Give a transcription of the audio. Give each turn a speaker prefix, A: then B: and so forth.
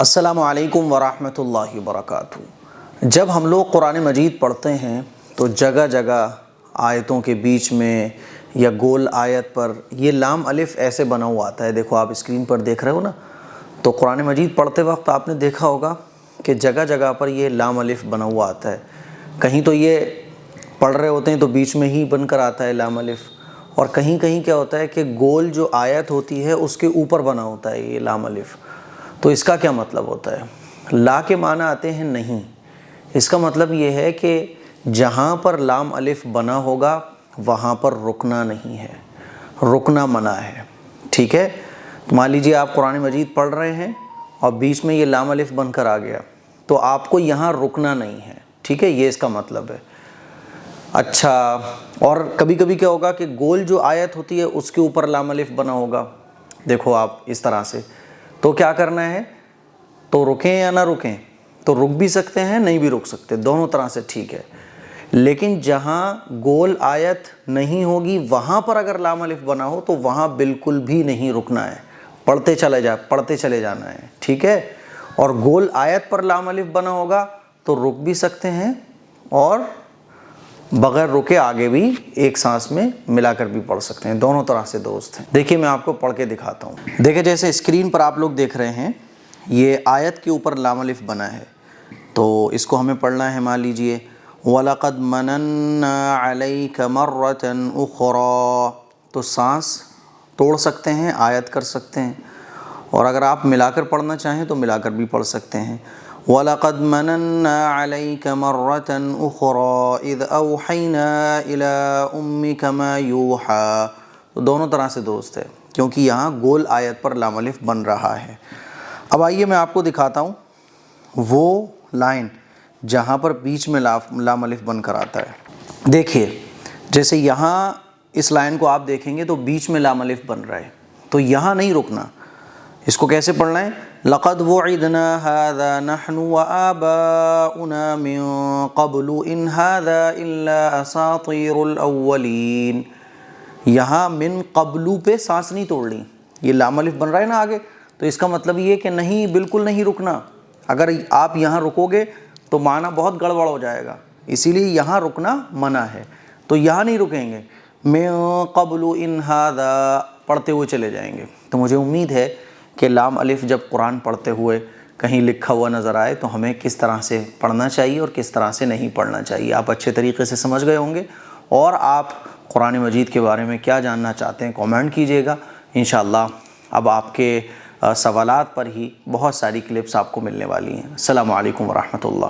A: السلام علیکم ورحمۃ اللہ وبرکاتہ۔ جب ہم لوگ قرآن مجید پڑھتے ہیں تو جگہ جگہ آیتوں کے بیچ میں یا گول آیت پر یہ لام الف ایسے بنا ہوا آتا ہے۔ دیکھو آپ اسکرین پر دیکھ رہے ہو نا، تو قرآن مجید پڑھتے وقت آپ نے دیکھا ہوگا کہ جگہ جگہ پر یہ لام الف بنا ہوا آتا ہے۔ کہیں تو یہ پڑھ رہے ہوتے ہیں تو بیچ میں ہی بن کر آتا ہے لام الف، اور کہیں کہیں کیا ہوتا ہے کہ گول جو آیت ہوتی ہے اس کے اوپر بنا ہوتا ہے یہ لام الف۔ تو اس کا کیا مطلب ہوتا ہے؟ لا کے معنی آتے ہیں نہیں، اس کا مطلب یہ ہے کہ جہاں پر لام الف بنا ہوگا وہاں پر رکنا نہیں ہے، رکنا منع ہے۔ ٹھیک ہے، تو مان لیجیے آپ قرآن مجید پڑھ رہے ہیں اور بیچ میں یہ لام الف بن کر آ گیا تو آپ کو یہاں رکنا نہیں ہے۔ ٹھیک ہے، یہ اس کا مطلب ہے۔ اچھا، اور کبھی کبھی کیا ہوگا کہ گول جو آیت ہوتی ہے اس کے اوپر لام الف بنا ہوگا، دیکھو آپ اس طرح سے، تو کیا کرنا ہے؟ تو رکیں یا نہ رکیں؟ تو رک بھی سکتے ہیں، نہیں بھی رک سکتے، دونوں طرح سے ٹھیک ہے۔ لیکن جہاں گول آیت نہیں ہوگی وہاں پر اگر لام الف بنا ہو تو وہاں بالکل بھی نہیں رکنا ہے، پڑھتے چلے جانا ہے۔ ٹھیک ہے، اور گول آیت پر لام الف بنا ہوگا تو رک بھی سکتے ہیں اور بغیر رکے آگے بھی ایک سانس میں ملا کر بھی پڑھ سکتے ہیں، دونوں طرح سے درست ہیں۔ دیکھیے میں آپ کو پڑھ کے دکھاتا ہوں۔ دیکھیں جیسے اسکرین پر آپ لوگ دیکھ رہے ہیں یہ آیت کے اوپر لام الف بنا ہے، تو اس کو ہمیں پڑھنا ہے۔ مان لیجئے وَلَقَدْ مَنَنَّا عَلَيْكَ مَرَّةً أُخْرَى، تو سانس توڑ سکتے ہیں، آیت کر سکتے ہیں، اور اگر آپ ملا کر پڑھنا چاہیں تو ملا کر بھی پڑھ سکتے ہیں۔ وَلَقَدْ مَنَنَّا عَلَيْكَ مَرَّةً أُخْرَى إِذْ أَوْحَيْنَا إِلَىٰ أُمِّكَ مَا يُوحَىٰ، تو دونوں طرح سے درست ہے کیونکہ یہاں گول آیت پر لام الف بن رہا ہے۔ اب آئیے میں آپ کو دکھاتا ہوں وہ لائن جہاں پر بیچ میں لام الف بن کر آتا ہے۔ دیکھیے جیسے یہاں اس لائن کو آپ دیکھیں گے تو بیچ میں لام الف بن رہا ہے، تو یہاں نہیں رکنا۔ اس کو کیسے پڑھنا ہے؟ لَقَدْ وُعِدْنَا هَذَا نَحْنُ وَآبَاؤُنَا مِن قَبْلُ إِنْ هَذَا إِلَّا أَسَاطِيرُ الْأَوَّلِينَ، یہاں من قبلو پہ سانس نہیں توڑنی، یہ لام الف بن رہا ہے نا آگے، تو اس کا مطلب یہ کہ نہیں، بالکل نہیں رکنا۔ اگر آپ یہاں رکو گے تو معنی بہت گڑبڑ ہو جائے گا، اسی لیے یہاں رکنا منع ہے، تو یہاں نہیں رکیں گے۔ من قبل ان ھذا پڑھتے ہوئے چلے جائیں گے۔ تو مجھے امید ہے کہ لام الف جب قرآن پڑھتے ہوئے کہیں لکھا ہوا نظر آئے تو ہمیں کس طرح سے پڑھنا چاہیے اور کس طرح سے نہیں پڑھنا چاہیے آپ اچھے طریقے سے سمجھ گئے ہوں گے۔ اور آپ قرآن مجید کے بارے میں کیا جاننا چاہتے ہیں کامنٹ کیجئے گا انشاءاللہ۔ اب آپ کے سوالات پر ہی بہت ساری کلپس آپ کو ملنے والی ہیں۔ السلام علیکم ورحمۃ اللہ۔